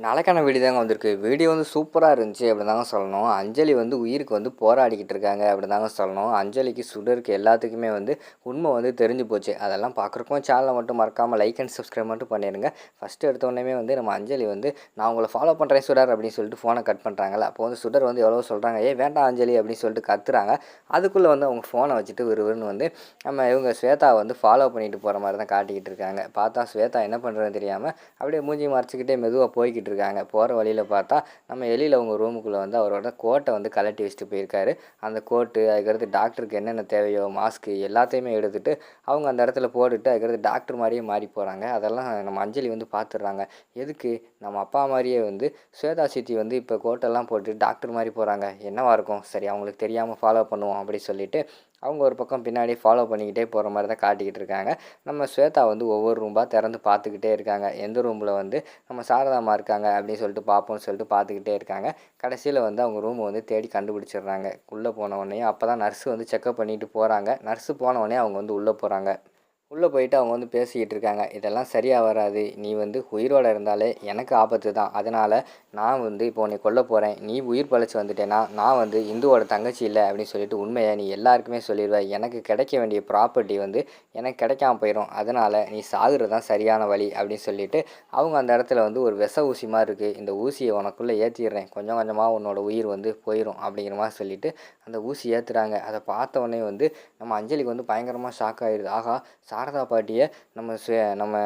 நாளைக்கான வீடியோ தாங்க வந்திருக்கு. வீடியோ வந்து சூப்பரா இருந்துச்சு அப்படின்னு தாங்க சொல்லணும். அஞ்சலி வந்து உயிருக்கு வந்து போராடிக்கிட்டு இருக்காங்க அப்படின்னு தாங்க சொல்லணும். அஞ்சலிக்கு, சுடருக்கு எல்லாத்துக்குமே வந்து உண்மை வந்து தெரிஞ்சு போச்சு. அதெல்லாம் பார்க்குறக்கும் சேனலை மட்டும் மறக்காமல் லைக் அண்ட் சப்ஸ்கிரைப் மட்டும் பண்ணிடுங்க. ஃபஸ்ட்டு எடுத்தோடனே வந்து நம்ம அஞ்சலி வந்து நான் உங்களை ஃபாலோ பண்ணுறேன் சுடர் அப்படின்னு சொல்லிட்டு ஃபோனை கட் பண்ணுறாங்கல்ல. அப்போ வந்து சுடர் வந்து எவ்வளோ சொல்கிறாங்க, வேண்டாம் அஞ்சலி அப்படின்னு சொல்லிட்டு கத்துறாங்க. அதுக்குள்ளே வந்து அவங்க ஃபோனை வச்சுட்டு விறுவிறுன்னு வந்து இவங்க ஸ்வேதா வந்து ஃபாலோ பண்ணிட்டு போகிற மாதிரி தான் காட்டிக்கிட்டு இருக்காங்க. பார்த்தா ஸ்வேதா என்ன பண்ணுறதுன்னு தெரியாமல் அப்படியே மூஞ்சி மறைச்சிக்கிட்டே மெதுவாக போய்கிட்டு இருக்காங்க. போகிற வழியில் பார்த்தா நம்ம எலியில் அவங்க ரூமுக்குள்ளே வந்து அவரோட கோட்டை வந்து கழட்டி வச்சுட்டு போயிருக்காரு. அந்த கோட்டு, அதுக்கடுத்து டாக்டருக்கு என்னென்ன தேவையோ மாஸ்க்கு எல்லாத்தையுமே எடுத்துகிட்டு அவங்க அந்த இடத்துல போட்டுட்டு அதுக்கடுத்து டாக்டர் மாதிரியே மாறி போகிறாங்க. அதெல்லாம் நம்ம அஞ்சலி வந்து பார்த்துடுறாங்க. எதுக்கு நம்ம அப்பா மாதிரியே வந்து ஸ்வேதா சித்தி வந்து இப்போ கோட்டெல்லாம் போட்டு டாக்டர் மாதிரி போகிறாங்க, என்னவா இருக்கும், சரி அவங்களுக்கு தெரியாமல் ஃபாலோ பண்ணுவோம் அப்படி சொல்லிட்டு அவங்க ஒரு பக்கம் பின்னாடி ஃபாலோ பண்ணிக்கிட்டே போகிற மாதிரி தான் காட்டிக்கிட்டு இருக்காங்க. நம்ம ஸ்வேதா வந்து ஒவ்வொரு ரூம்பாக திறந்து பார்த்துக்கிட்டே இருக்காங்க. எந்த ரூமில் வந்து நம்ம சாரதாம்மா இருக்காங்க அப்படின்னு சொல்லிட்டு பார்ப்போம்னு சொல்லிட்டு பார்த்துக்கிட்டே இருக்காங்க. கடைசியில் வந்து அவங்க ரூமை வந்து தேடி கண்டுபிடிச்சிடுறாங்க. உள்ளே போன உடனே அப்போ தான் நர்ஸு வந்து செக்கப் பண்ணிட்டு போகிறாங்க. நர்ஸு போன உடனே அவங்க வந்து உள்ளே போகிறாங்க. உள்ளே போயிட்டு அவங்க வந்து பேசிக்கிட்டு இருக்காங்க. இதெல்லாம் சரியாக வராது, நீ வந்து உயிரோடு இருந்தாலே எனக்கு ஆபத்து தான், அதனால் நான் வந்து இப்போ உன்னை கொல்ல போகிறேன், நீ உயிர் பழைச்சி வந்துட்டேன்னா நான் வந்து இந்துவோட தங்கச்சி இல்லை அப்படின்னு சொல்லிட்டு உண்மையை நீ எல்லாருக்குமே சொல்லிடுவேன். எனக்கு கிடைக்க வேண்டிய ப்ராப்பர்ட்டி வந்து எனக்கு கிடைக்காம போயிடும், அதனால் நீ சாகுறது தான் சரியான வழி அப்படின்னு சொல்லிட்டு அவங்க அந்த இடத்துல வந்து ஒரு விஷ ஊசி மாதிரி இருக்குது, இந்த ஊசியை உனக்குள்ளே ஏற்றிடுறேன், கொஞ்சம் கொஞ்சமாக உன்னோட உயிர் வந்து போயிடும் அப்படிங்கிற மாதிரி சொல்லிவிட்டு அந்த ஊசி ஏற்றுறாங்க. அதை பார்த்த உடனே வந்து நம்ம அஞ்சலிக்கு வந்து பயங்கரமாக ஷாக் ஆகிடுது. ஆகா, சாரதா பாட்டியை நம்ம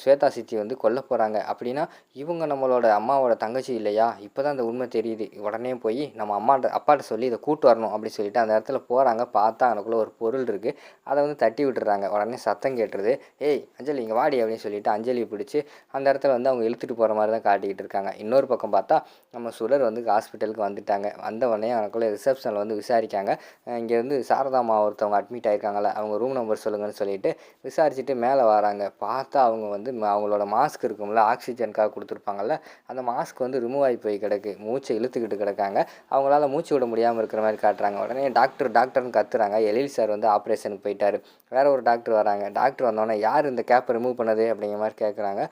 ஸ்வேதா சித்தி வந்து கொல்ல போகிறாங்க அப்படின்னா இவங்க நம்மளோட அம்மாவோட தங்கச்சி இல்லையா, இப்போ தான் அந்த உண்மை தெரியுது, உடனே போய் நம்ம அப்பாட்ட சொல்லி இதை கூட்டு வரணும் அப்படின்னு சொல்லிட்டு அந்த இடத்துல போகிறாங்க. பார்த்தா அதுக்குள்ளே ஒரு பொருள் இருக்குது, அதை வந்து தட்டி விட்டுறாங்க. உடனே சத்தம் கேட்டுருது, ஏய் அஞ்சலி இங்கே வாடி அப்படின்னு சொல்லிட்டு அஞ்சலியை பிடிச்சி அந்த இடத்துல வந்து அவங்க இழுத்துட்டு போகிற மாதிரி தான் காட்டிக்கிட்டு இருக்காங்க. இன்னொரு பக்கம் பார்த்தா நம்ம சுடர் வந்து ஹாஸ்பிட்டலுக்கு வந்துட்டாங்க. வந்த உடனே அவனுக்குள்ளே ரிசப்ஷனில் வந்து விசாரிக்காங்க. இங்கே வந்து சாரதாம்மா ஒருத்தவங்க அட்மிட் ஆகிருக்காங்களே, அவங்க ரூம் நம்பர் சொல்லுங்கன்னு சொல்லிட்டு விசாரிச்சுட்டு மேலே வராங்க. பார்த்தா அவங்க வந்து அவங்களோட மாஸ்க் இருக்கும்ல, ஆக்சிஜனுக்காக கொடுத்துருப்பாங்கல்ல, அந்த மாஸ்க் வந்து ரிமூவ் ஆகி போய் கிடக்கு. மூச்சை இழுத்துக்கிட்டு கிடக்காங்க. அவங்களால மூச்சு விட முடியாமல் இருக்கிற மாதிரி காட்டுறாங்க. உடனே டாக்டர்னு கத்துறாங்க. எழில் சார் வந்து ஆப்ரேஷனுக்கு போயிட்டார். வேறு ஒரு டாக்டர் வராங்க. டாக்டர் வந்தோடனே யார் இந்த கேப்பை ரிமூவ் பண்ணது அப்படிங்கிற மாதிரி கேட்குறாங்க.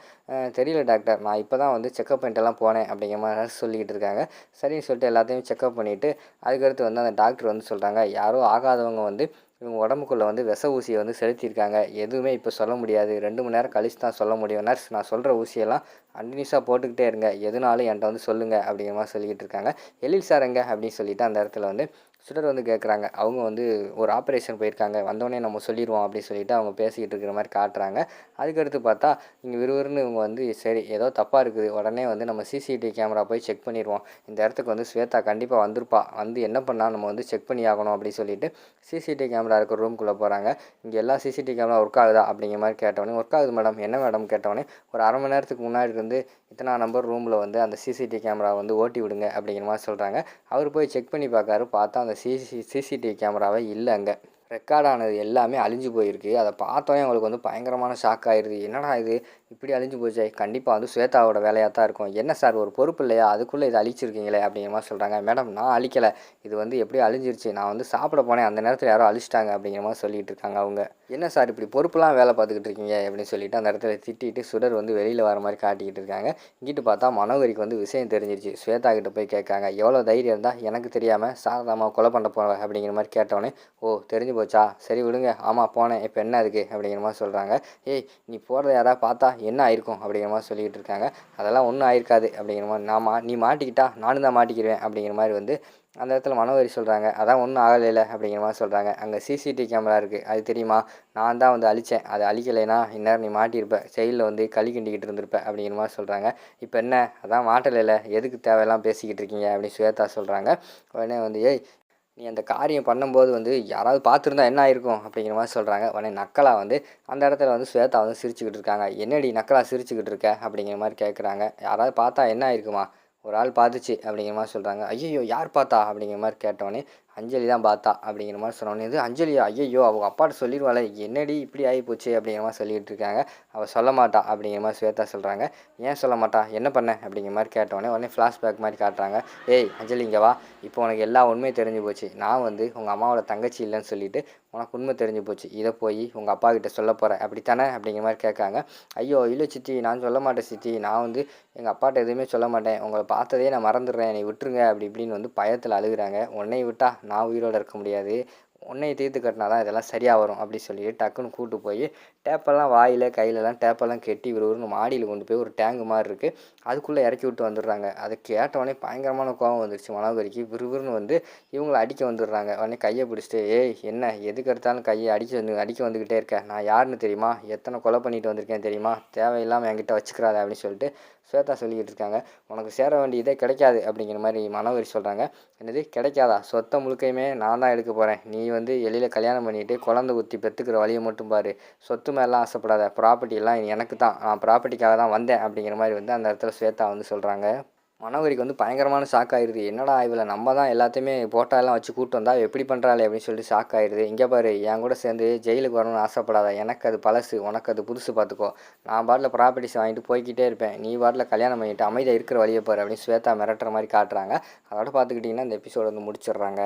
தெரியல டாக்டர், நான் இப்போ தான் வந்து செக்கப் பண்ணிட்டுலாம் போனேன் அப்படிங்கிற மாதிரி சொல்லிக்கிட்டு இருக்காங்க. சரின்னு சொல்லிட்டு எல்லாத்தையும் செக்கப் பண்ணிவிட்டு அதுக்கடுத்து வந்து அந்த டாக்டர் வந்து சொல்கிறாங்க, யாரோ ஆகாதவங்க வந்து இவங்க உடம்புக்குள்ளே வந்து விஷ ஊசியை வந்து செலுத்தியிருக்காங்க, எதுவுமே இப்போ சொல்ல முடியாது, 2 மணி நேரம் கழிச்சு தான் சொல்ல முடியும். நர்ஸ், நான் சொல்கிற ஊசியெல்லாம் கண்டினியூஸாக போட்டுக்கிட்டே இருங்க, எதுனாலும் என்கிட்ட வந்து சொல்லுங்கள் அப்படிங்கிற மாதிரி சொல்லிக்கிட்டு இருக்காங்க. எழில் சார் எங்க அப்படின்னு சொல்லிட்டு அந்த இடத்துல வந்து சுடர் வந்து கேட்குறாங்க. அவங்க வந்து ஒரு ஆப்ரேஷன் போயிருக்காங்க, வந்தோடனே நம்ம சொல்லிடுவோம் அப்படின்னு சொல்லிட்டு அவங்க பேசிக்கிட்டு இருக்கிற மாதிரி காட்டுறாங்க. அதுக்கடுத்து பார்த்தா இங்கே விறுவிறுன்னு இவங்க வந்து சரி ஏதோ தப்பாக இருக்குது, உடனே வந்து நம்ம சிசிடிவி கேமரா போய் செக் பண்ணிடுவோம், இந்த இடத்துக்கு வந்து ஸ்வேதா கண்டிப்பாக வந்திருப்பா, வந்து என்ன பண்ணால் நம்ம வந்து செக் பண்ணி ஆகணும் அப்படின்னு சொல்லிட்டு சிசிடிவி கேமரா இருக்கிற ரூம்குள்ளே போகிறாங்க. இங்கே எல்லா சிசிடிவி கேமரா ஒர்க் ஆகுதா அப்படிங்கிற மாதிரி கேட்டவொடனே ஒர்க் ஆகுது மேடம், என்ன மேடம் கேட்டவொடனே ஒரு அரை மணி நேரத்துக்கு முன்னாடி இருந்து இத்தனை நம்பர் ரூமில் வந்து அந்த சிசிடிவி கேமரா வந்து ஓட்டி விடுங்க அப்படிங்கிற மாதிரி சொல்கிறாங்க. அவர் போய் செக் பண்ணி பார்க்காரு. பார்த்தா அந்த சிசிடிவி கேமராவே இல்லை, அங்கே ரெக்கார்ட் ஆனது எல்லாமே அழிஞ்சு போயிருக்கு. அதை பார்த்தோன்னே அவங்களுக்கு வந்து பயங்கரமான ஷாக் ஆயிடுது. என்னடா இது இப்படி அழிஞ்சு போச்சே, கண்டிப்பாக வந்து ஸ்வேதாவோட வேலையாக தான் இருக்கும், என்ன சார் ஒரு பொறுப்பு இல்லையா, அதுக்குள்ளே இதை அழிச்சிருக்கீங்களே அப்படிங்கிற மாதிரி சொல்கிறாங்க. மேடம் நான் அழிக்கலை, இது வந்து எப்படியும் அழிஞ்சிருச்சு, நான் வந்து சாப்பிட போனேன் அந்த நேரத்தில் யாரோ அழிச்சிட்டாங்க அப்படிங்கிற மாதிரி சொல்லிட்டு இருக்காங்க அவங்க. என்ன சார் இப்படி பொறுப்புலாம் வேலை பார்த்துக்கிட்டு இருக்கீங்க அப்படின்னு சொல்லிட்டு அந்த இடத்துல திட்டிட்டு சுடர் வந்து வெளியில் வர மாதிரி காட்டிக்கிட்டு இருக்காங்க. இங்கிட்டு பார்த்தா மனோகரிக்கு வந்து விஷயம் தெரிஞ்சிருச்சு. ஸ்வேதா கிட்ட போய் கேட்காங்க, எவ்வளோ தைரியம் இருந்தால் எனக்கு தெரியாமல் சாரதாம்மா கொலை பண்ண போகிறேன் அப்படிங்கிற மாதிரி கேட்டவொடனே, ஓ தெரிஞ்சு போச்சா, சரி விடுங்க, ஆமாம் போனேன், இப்போ என்ன அதுக்கு அப்படிங்கிற மாதிரி சொல்கிறாங்க. ஏய் நீ போகிறத யாராவது பார்த்தா என்ன ஆயிருக்கும் அப்படிங்கிற மாதிரி சொல்லிக்கிட்டு இருக்காங்க. அதெல்லாம் ஒன்றும் ஆயிருக்காது அப்படிங்கிற மாதிரி, நீ மாட்டிக்கிட்டா நானும் தான் மாட்டிக்கிடுவேன் அப்படிங்கிற மாதிரி வந்து அந்த இடத்துல மனோகரி சொல்கிறாங்க. அதான் ஒன்றும் ஆகலையில அப்படிங்கிற மாதிரி சொல்கிறாங்க. அங்கே சிசிடிவி கேமரா இருக்குது, அது தெரியுமா, நான் தான் வந்து அழித்தேன், அது அழிக்கலைன்னா இந்நேரம் நீ மாட்டியிருப்ப, செயலில் வந்து களி கிண்டிக்கிட்டு இருந்திருப்ப அப்படிங்கிற மாதிரி சொல்கிறாங்க. இப்போ என்ன, அதான் மாட்டலையில, எதுக்கு தேவையெல்லாம் பேசிக்கிட்டு இருக்கீங்க அப்படின்னு ஸ்வேதா சொல்கிறாங்க. உடனே வந்து ஏய் நீ அந்த காரியம் பண்ணும்போது வந்து யாராவது பார்த்துருந்தா என்ன ஆயிருக்கும் அப்படிங்கிற மாதிரி சொல்கிறாங்க. உடனே நக்கலா வந்து அந்த இடத்துல வந்து ஸ்வேதா வந்து சிரிச்சுக்கிட்டு இருக்காங்க. என்னடி நக்கலா சிரிச்சுக்கிட்டு இருக்க அப்படிங்கிற மாதிரி கேட்குறாங்க. யாராவது பார்த்தா என்ன ஆயிருக்குமா, ஒரு ஆள் பார்த்துச்சு அப்படிங்கிற மாதிரி சொல்கிறாங்க. ஐயோ யார் பார்த்தா அப்படிங்கிற மாதிரி கேட்டவொடனே அஞ்சலி தான் பார்த்தா அப்படிங்கிற மாதிரி சொன்னோன்னே, இது அஞ்சலியா? ஐயையோ! அவங்க அப்பாட்ட சொல்லிருவாளே, என்னடி இப்படி ஆகிப்போச்சு அப்படிங்கிற மாதிரி சொல்லிகிட்டு இருக்காங்க. அவள் சொல்ல மாட்டா அப்படிங்கிற மாதிரி ஸ்வேதா சொல்கிறாங்க. ஏன் சொல்ல மாட்டா? என்ன பண்ண அப்படிங்கிற மாதிரி உடனே ஃப்ளாஷ்பேக் மாதிரி காட்டுறாங்க. ஏய் அஞ்சலி இங்கே வா, இப்போ உனக்கு எல்லா உண்மையும் தெரிஞ்சு போச்சு. நான் வந்து உங்கள் அம்மாவோட தங்கச்சி இல்லைன்னு சொல்லிட்டு உனக்கு உண்மை தெரிஞ்சு போச்சு. இதை போய் உங்கள் அப்பா கிட்ட சொல்ல போகிறேன் அப்படித்தானே அப்படிங்கிற மாதிரி கேட்காங்க. ஐயோ இல்லை சித்தி, நான் சொல்ல மாட்டேன் சித்தி, நான் வந்து எங்கள் அப்பாட்ட எதுவுமே சொல்ல மாட்டேன், உங்களை பார்த்ததே நான் மறந்துடுறேன், என்னை விட்டுருங்க அப்படி இப்படின்னு வந்து பயத்தில் அழுகுறாங்க. உன்னைய விட்டா நான் உயிரோடு இருக்க முடியாது, உன்னையை தீர்த்து கட்டினா தான் இதெல்லாம் சரியாக வரும் அப்படின்னு சொல்லிட்டு டக்குன்னு கூட்டு போய் டேப்பெல்லாம் வாயில் கையிலலாம் டேப்பெல்லாம் கெட்டி விறுவிறுன்னு மாடியில் கொண்டு போய் ஒரு டேங்கு மாதிரி இருக்குது, அதுக்குள்ளே இறக்கி விட்டு வந்துடுறாங்க. அதை கேட்டவொடனே பயங்கரமான கோபம் வந்துடுச்சு மனோகரிக்கு. விறுவிறுன்னு வந்து இவங்களை அடிக்க வந்துடுறாங்க. உடனே கையை பிடிச்சிட்டு, ஏய் என்ன எதுக்கு எடுத்தாலும் கையை அடிக்க வந்துக்கிட்டே இருக்க, நான் யாருன்னு தெரியுமா, எத்தனை கொலை பண்ணிட்டு வந்திருக்கேன் தெரியுமா, தேவையில்லாமல் என்கிட்ட வச்சுக்கிறாத அப்படின்னு சொல்லிட்டு ஸ்வேதா சொல்லிக்கிட்டு இருக்காங்க. உனக்கு சேர வேண்டியதே கிடைக்காது அப்படிங்கிற மாதிரி மனோகரி சொல்கிறாங்க. என்னது கிடைக்காதா? சொத்தை முழுக்கையுமே நான் தான் எடுக்க போகிறேன், நீ வந்து எளியில் கல்யாணம் பண்ணிவிட்டு குழந்தை ஊற்றி பெற்றுக்கிற வழியை மட்டும் பாரு, சொத்து மேலாம் ஆசைப்படாத, ப்ராப்பர்ட்டி எல்லாம் எனக்கு தான், நான் ப்ராப்பர்ட்டிக்காக தான் வந்தேன் அப்படிங்கிற மாதிரி வந்து அந்த இடத்துல ஸ்வேதா வந்து சொல்கிறாங்க. மனோகரிக்கு வந்து பயங்கரமான ஷாக் ஆயிடுது. என்னடா இவளை நம்ம தான் எல்லாத்தையுமே போட்டாலாம் வச்சு கூட்டு வந்தா எப்படி பண்ணுறாளே அப்படின்னு சொல்லிட்டு ஷாக் ஆயிடுது. இங்கே பாரு, என் கூட சேர்ந்து ஜெயிலுக்கு வரணும்னு ஆசைப்படாத, எனக்கு அது பழசு, உனக்கு அது புதுசு பார்த்துக்கோ, நான் பாட்டில் ப்ராப்பர்ட்டிஸ் வாங்கிட்டு போய்கிட்டே இருப்பேன், நீ பாட்டில் கல்யாணம் பண்ணிட்டு அமைதியாக இருக்கிற வழியை பாரு அப்படின்னு ஸ்வேதா மிரட்டுற மாதிரி காட்டுறாங்க. அதோட பார்த்துக்கிட்டிங்கன்னா இந்த எபிசோடு வந்து முடிச்சிடுறாங்க.